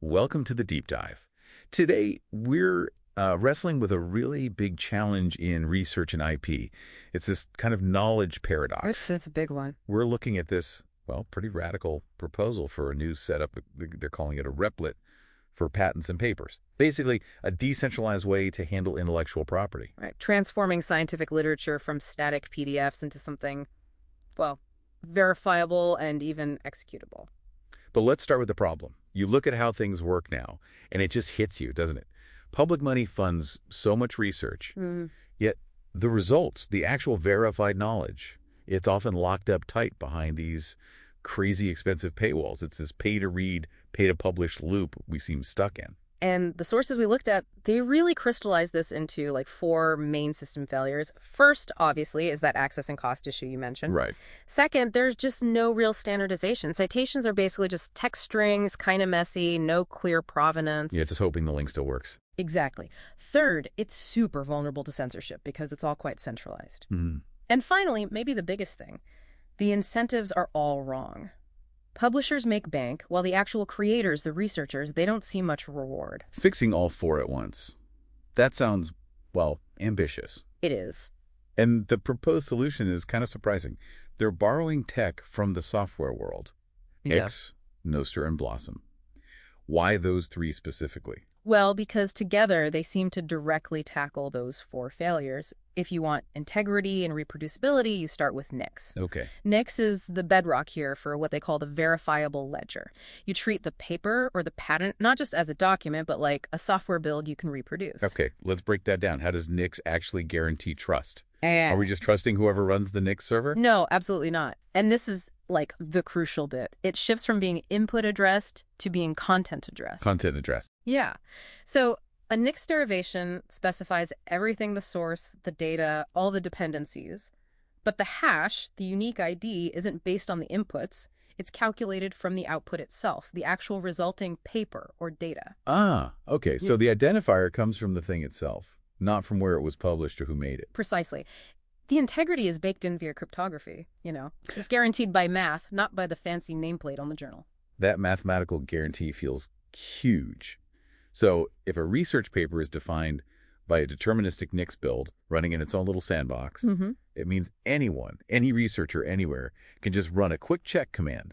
Welcome to the deep dive. Today, we're wrestling with a really big challenge in research and IP. It's this kind of knowledge paradox. It's a big one. We're looking at this, well, pretty radical proposal for a new setup. They're calling it a Replit for patents and papers. Basically, a decentralized way to handle intellectual property. Right. Transforming scientific literature from static PDFs into something, well, verifiable and even executable. But let's start with the problem. You look at how things work now, and it just hits you, doesn't it? Public money funds so much research, yet the results, the actual verified knowledge, it's often locked up tight behind these crazy expensive paywalls. It's this pay-to-read, pay-to-publish loop we seem stuck in. And the sources we looked at, they really crystallized this into like 4 main system failures. First, obviously, is that access and cost issue you mentioned. Right. Second, there's just no real standardization. Citations are basically just text strings, kind of messy, no clear provenance. Yeah, just hoping the link still works. Exactly. Third, it's super vulnerable to censorship because it's all quite centralized. Mm-hmm. And finally, maybe the biggest thing, the incentives are all wrong. Publishers make bank, while the actual creators, the researchers, they don't see much reward. Fixing all 4 at once. That sounds, well, ambitious. It is. And the proposed solution is kind of surprising. They're borrowing tech from the software world. Yeah. X, Nostr, and Blossom. Why those 3 specifically? Well, because together they seem to directly tackle those 4 failures. If you want integrity and reproducibility, you start with NIX. Okay. NIX is the bedrock here for what they call the verifiable ledger. You treat the paper or the patent not just as a document, but like a software build you can reproduce. Okay, let's break that down. How does NIX actually guarantee trust? Are we just trusting whoever runs the NIX server? No, absolutely not. And this is like the crucial bit. It shifts from being input addressed to being content addressed. Content addressed. Yeah. So a NIX derivation specifies everything, the source, the data, all the dependencies. But the hash, the unique ID, isn't based on the inputs. It's calculated from the output itself, the actual resulting paper or data. Ah, okay. So the identifier comes from the thing itself, not from where it was published or who made it. Precisely. The integrity is baked in via cryptography, It's guaranteed by math, not by the fancy nameplate on the journal. That mathematical guarantee feels huge. So if a research paper is defined by a deterministic NIX build running in its own little sandbox, it means anyone, any researcher anywhere, can just run a quick check command,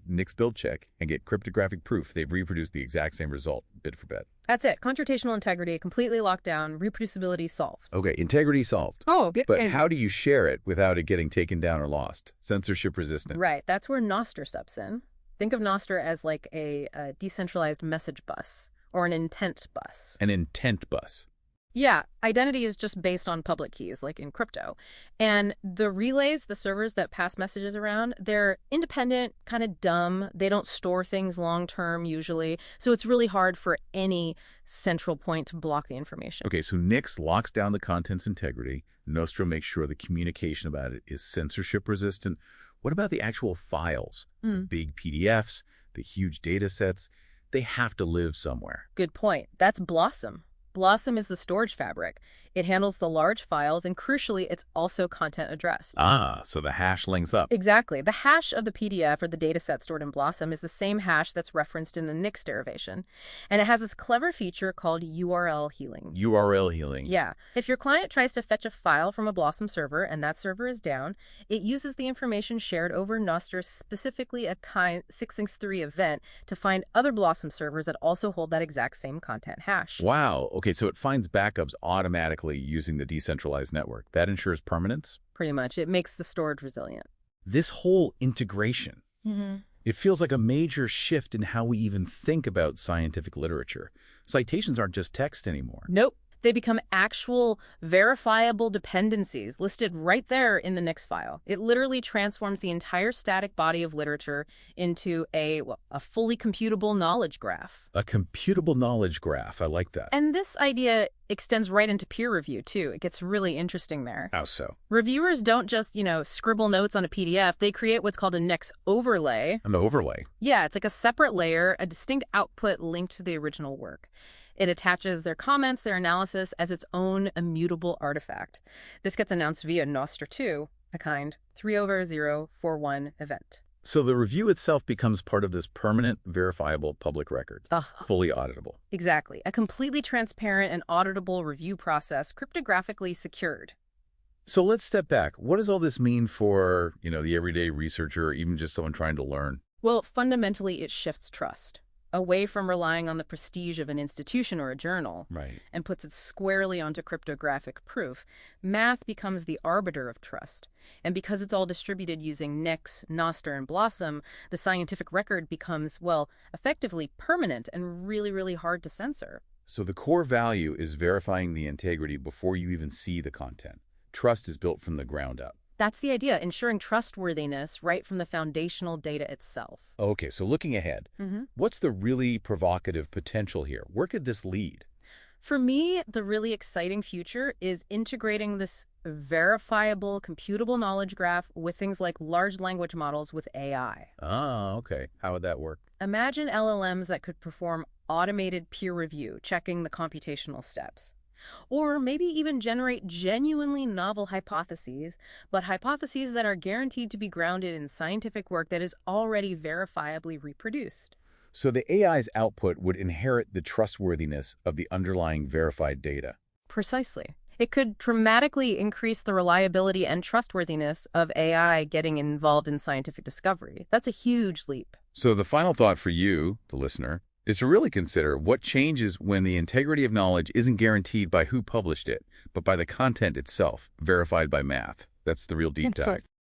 NIX build check, and get cryptographic proof they've reproduced the exact same result, bit for bit. That's it. Computational integrity completely locked down, reproducibility solved. Okay, integrity solved. Oh, But how do you share it without it getting taken down or lost? Censorship resistance. Right. That's where Nostr steps in. Think of Nostr as like a decentralized message bus or an intent bus. An intent bus. Yeah, identity is just based on public keys, like in crypto. And the relays, the servers that pass messages around, they're independent, kind of dumb. They don't store things long-term, usually. So it's really hard for any central point to block the information. Okay, so NIX locks down the content's integrity. Nostr makes sure the communication about it is censorship resistant. What about the actual files? The big PDFs, the huge data sets? They have to live somewhere. Good point. That's Blossom. Blossom is the storage fabric. It handles the large files, and crucially, it's also content addressed. Ah, so the hash links up. Exactly. The hash of the PDF or the dataset stored in Blossom is the same hash that's referenced in the NIX derivation. And it has this clever feature called URL healing. URL healing. Yeah. If your client tries to fetch a file from a Blossom server and that server is down, it uses the information shared over Nostr, specifically a kind 663 event, to find other Blossom servers that also hold that exact same content hash. Wow. Okay, so it finds backups automatically using the decentralized network. That ensures permanence? Pretty much. It makes the storage resilient. This whole integration, it feels like a major shift in how we even think about scientific literature. Citations aren't just text anymore. Nope. They become actual verifiable dependencies listed right there in the NIX file. It literally transforms the entire static body of literature into a fully computable knowledge graph. A computable knowledge graph. I like that. And this idea extends right into peer review, too. It gets really interesting there. How so? Reviewers don't just, scribble notes on a PDF. They create what's called a NIX overlay. An overlay? Yeah, it's like a separate layer, a distinct output linked to the original work. It attaches their comments, their analysis, as its own immutable artifact. This gets announced via Nostr 2, a kind 3/041 event. So the review itself becomes part of this permanent, verifiable public record, Ugh. fully auditable. Exactly. A completely transparent and auditable review process, cryptographically secured. So let's step back. What does all this mean for, the everyday researcher or even just someone trying to learn? Well, fundamentally, it shifts trust away from relying on the prestige of an institution or a journal Right. and puts it squarely onto cryptographic proof. Math becomes the arbiter of trust. And because it's all distributed using Nix, Noster, and Blossom, the scientific record becomes, well, effectively permanent and really, really hard to censor. So the core value is verifying the integrity before you even see the content. Trust is built from the ground up. That's the idea, ensuring trustworthiness right from the foundational data itself. Okay, so looking ahead, what's the really provocative potential here? Where could this lead? For me, the really exciting future is integrating this verifiable, computable knowledge graph with things like large language models with AI. Ah, okay. How would that work? Imagine LLMs that could perform automated peer review, checking the computational steps. Or maybe even generate genuinely novel hypotheses, but hypotheses that are guaranteed to be grounded in scientific work that is already verifiably reproduced. So the AI's output would inherit the trustworthiness of the underlying verified data. Precisely. It could dramatically increase the reliability and trustworthiness of AI getting involved in scientific discovery. That's a huge leap. So the final thought for you, the listener, is to really consider what changes when the integrity of knowledge isn't guaranteed by who published it, but by the content itself, verified by math. That's the real deep dive.